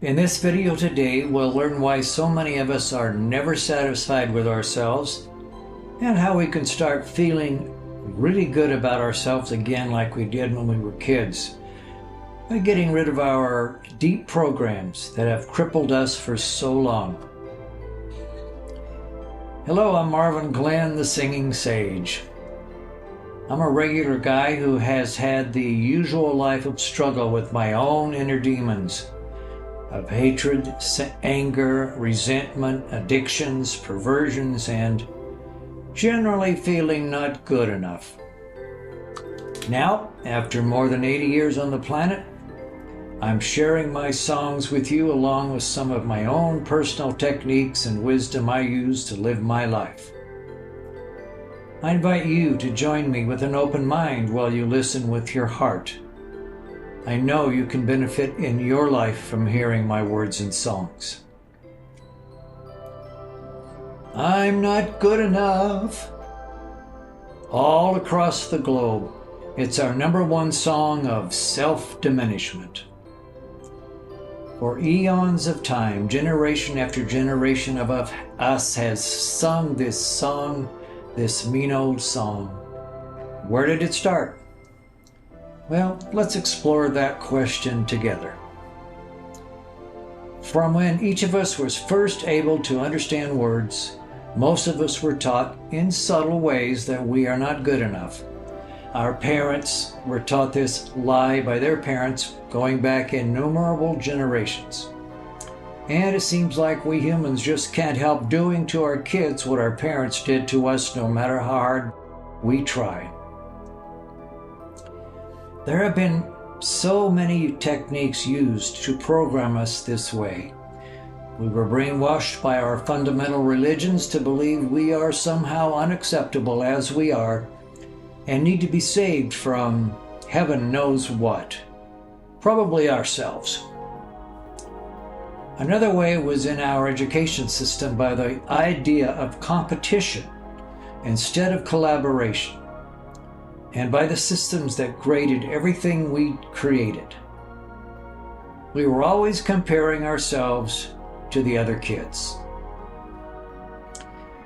In this video today, we'll learn why so many of us are never satisfied with ourselves and how we can start feeling really good about ourselves again like we did when we were kids by getting rid of our deep programs that have crippled us for so long. Hello, I'm Marvin Glenn, the Singing Sage. I'm a regular guy who has had the usual life of struggle with my own inner demons of hatred, anger, resentment, addictions, perversions, and generally feeling not good enough. Now, after more than 80 years on the planet, I'm sharing my songs with you along with some of my own personal techniques and wisdom I use to live my life. I invite you to join me with an open mind while you listen with your heart. I know you can benefit in your life from hearing my words and songs. I'm not good enough. All across the globe, it's our #1 song of self-diminishment. For eons of time, generation after generation of us has sung this song, this mean old song. Where did it start? Well, let's explore that question together. From when each of us was first able to understand words, most of us were taught in subtle ways that we are not good enough. Our parents were taught this lie by their parents going back innumerable generations. And it seems like we humans just can't help doing to our kids what our parents did to us no matter how hard we try. There have been so many techniques used to program us this way. We were brainwashed by our fundamental religions to believe we are somehow unacceptable as we are and need to be saved from heaven knows what, probably ourselves. Another way was in our education system by the idea of competition instead of collaboration, and by the systems that graded everything we created. We were always comparing ourselves to the other kids.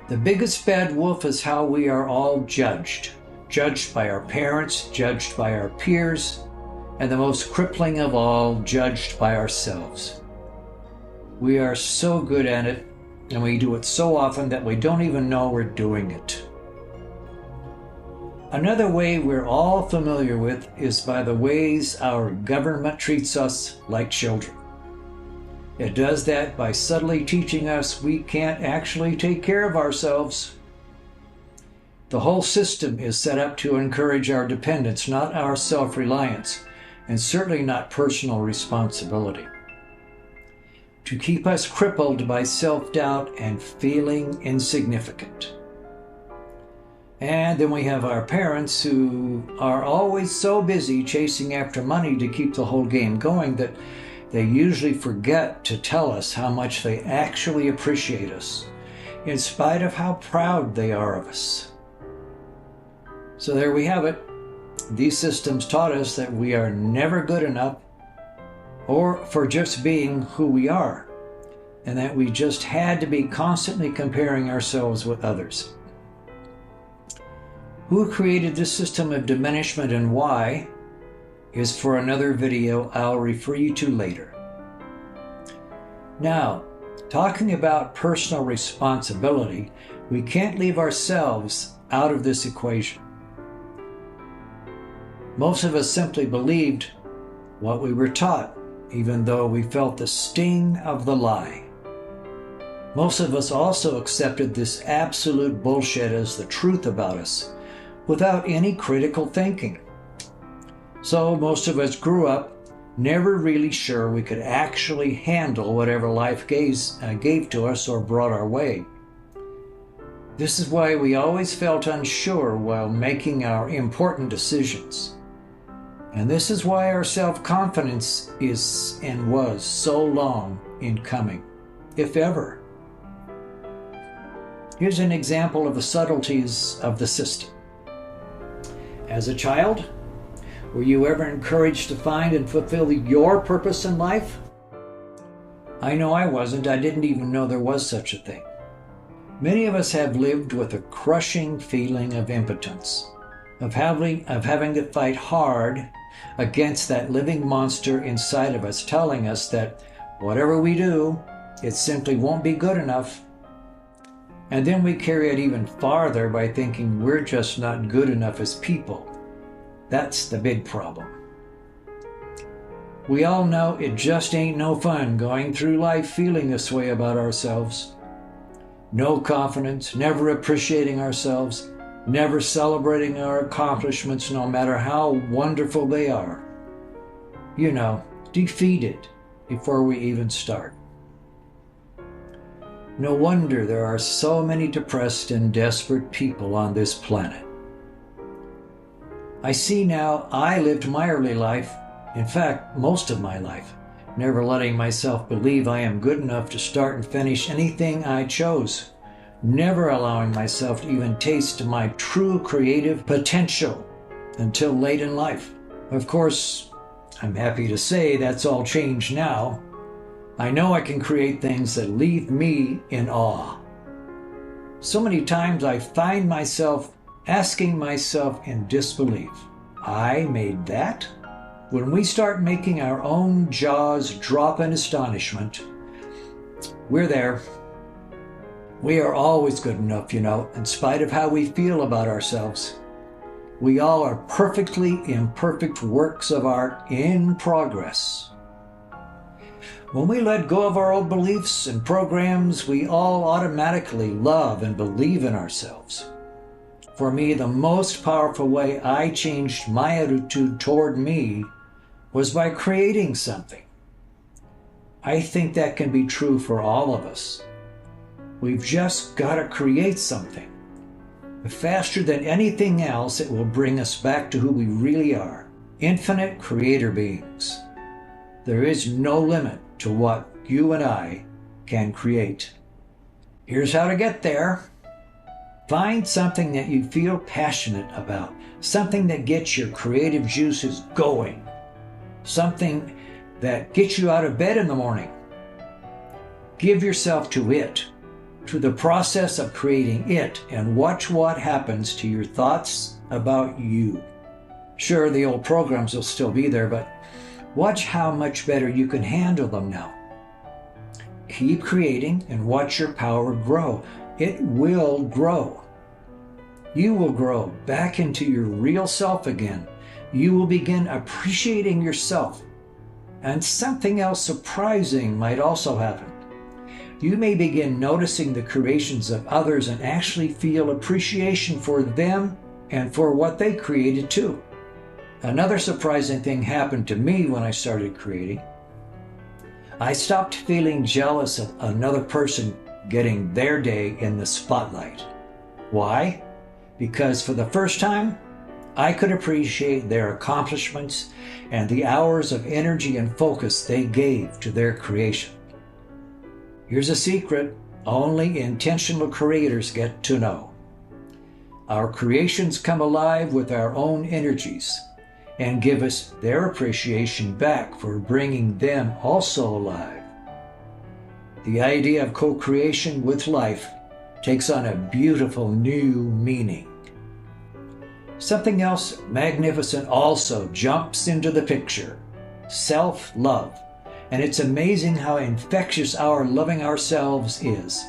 The biggest bad wolf is how we are all judged by our parents, judged by our peers, and the most crippling of all, judged by ourselves. We are so good at it, and we do it so often that we don't even know we're doing it. Another way we're all familiar with is by the ways our government treats us like children. It does that by subtly teaching us we can't actually take care of ourselves. The whole system is set up to encourage our dependence, not our self-reliance, and certainly not personal responsibility. To keep us crippled by self-doubt and feeling insignificant. And then we have our parents who are always so busy chasing after money to keep the whole game going that they usually forget to tell us how much they actually appreciate us, in spite of how proud they are of us. So there we have it. These systems taught us that we are never good enough or for just being who we are, and that we just had to be constantly comparing ourselves with others. Who created this system of diminishment and why is for another video I'll refer you to later. Now, talking about personal responsibility, we can't leave ourselves out of this equation. Most of us simply believed what we were taught, even though we felt the sting of the lie. Most of us also accepted this absolute bullshit as the truth about us, without any critical thinking. So most of us grew up never really sure we could actually handle whatever life gave to us or brought our way. This is why we always felt unsure while making our important decisions. And this is why our self-confidence is and was so long in coming, if ever. Here's an example of the subtleties of the system. As a child, were you ever encouraged to find and fulfill your purpose in life? I know I wasn't. I didn't even know there was such a thing. Many of us have lived with a crushing feeling of impotence, of having to fight hard against that living monster inside of us, telling us that whatever we do, it simply won't be good enough. And then we carry it even farther by thinking we're just not good enough as people. That's the big problem. We all know it just ain't no fun going through life feeling this way about ourselves. No confidence, never appreciating ourselves, never celebrating our accomplishments no matter how wonderful they are. You know, defeated before we even start. No wonder there are so many depressed and desperate people on this planet. I see now I lived my early life, in fact, most of my life, never letting myself believe I am good enough to start and finish anything I chose, never allowing myself to even taste my true creative potential until late in life. Of course, I'm happy to say that's all changed now. I know I can create things that leave me in awe. So many times I find myself asking myself in disbelief, I made that? When we start making our own jaws drop in astonishment, we're there. We are always good enough, in spite of how we feel about ourselves. We all are perfectly imperfect works of art in progress. When we let go of our old beliefs and programs, we all automatically love and believe in ourselves. For me, the most powerful way I changed my attitude toward me was by creating something. I think that can be true for all of us. We've just got to create something. Faster than anything else, it will bring us back to who we really are, infinite creator beings. There is no limit to what you and I can create. Here's how to get there. Find something that you feel passionate about, something that gets your creative juices going, something that gets you out of bed in the morning. Give yourself to it, to the process of creating it, and watch what happens to your thoughts about you. Sure, the old programs will still be there, but watch how much better you can handle them now. Keep creating and watch your power grow. It will grow. You will grow back into your real self again. You will begin appreciating yourself. And something else surprising might also happen. You may begin noticing the creations of others and actually feel appreciation for them and for what they created too. Another surprising thing happened to me when I started creating. I stopped feeling jealous of another person getting their day in the spotlight. Why? Because for the first time, I could appreciate their accomplishments and the hours of energy and focus they gave to their creation. Here's a secret only intentional creators get to know. Our creations come alive with our own energies and give us their appreciation back for bringing them also alive. The idea of co-creation with life takes on a beautiful new meaning. Something else magnificent also jumps into the picture: self-love. And it's amazing how infectious our loving ourselves is.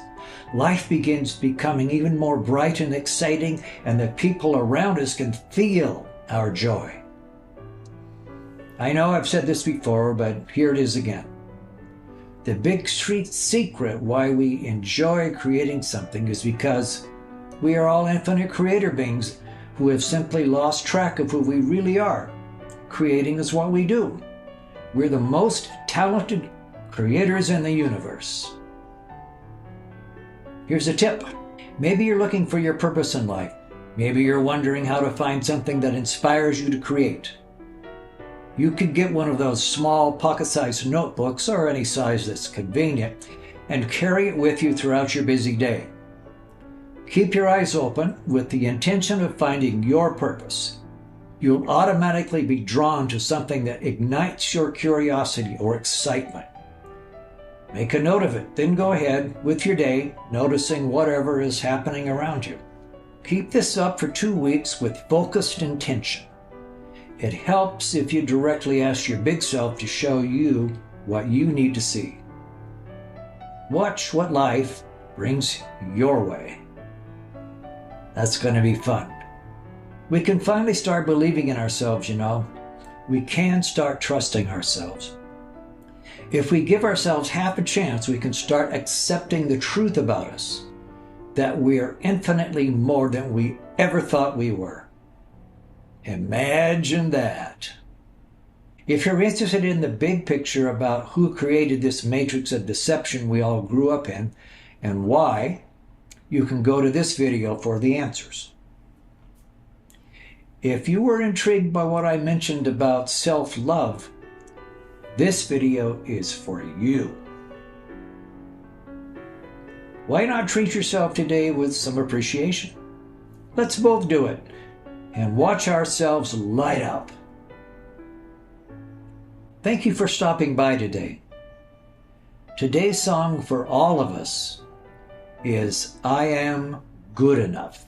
Life begins becoming even more bright and exciting, and the people around us can feel our joy. I know I've said this before, but here it is again. The big secret why we enjoy creating something is because we are all infinite creator beings who have simply lost track of who we really are. Creating is what we do. We're the most talented creators in the universe. Here's a tip. Maybe you're looking for your purpose in life. Maybe you're wondering how to find something that inspires you to create. You could get one of those small pocket-sized notebooks, or any size that's convenient, and carry it with you throughout your busy day. Keep your eyes open with the intention of finding your purpose. You'll automatically be drawn to something that ignites your curiosity or excitement. Make a note of it, then go ahead with your day, noticing whatever is happening around you. Keep this up for 2 weeks with focused intention. It helps if you directly ask your big self to show you what you need to see. Watch what life brings your way. That's going to be fun. We can finally start believing in ourselves, you know. We can start trusting ourselves. If we give ourselves half a chance, we can start accepting the truth about us, that we are infinitely more than we ever thought we were. Imagine that. If you're interested in the big picture about who created this matrix of deception we all grew up in and why, you can go to this video for the answers. If you were intrigued by what I mentioned about self-love, this video is for you. Why not treat yourself today with some appreciation? Let's both do it and watch ourselves light up. Thank you for stopping by today. Today's song for all of us is I Am Good Enough.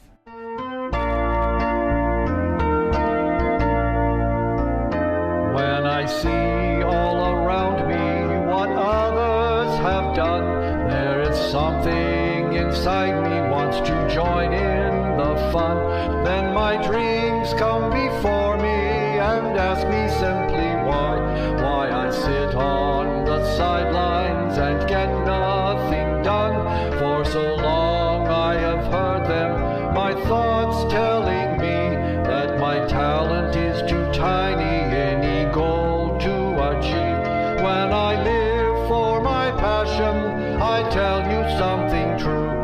When I see all around me what others have done, there is something inside me wants to join in the fun. Then my dreams come before me and ask me simply why I sit on the sidelines and get nothing done. For so long I have heard them, my thoughts telling me that my talent is too tiny, any goal to achieve. When I live for my passion, I tell you something true.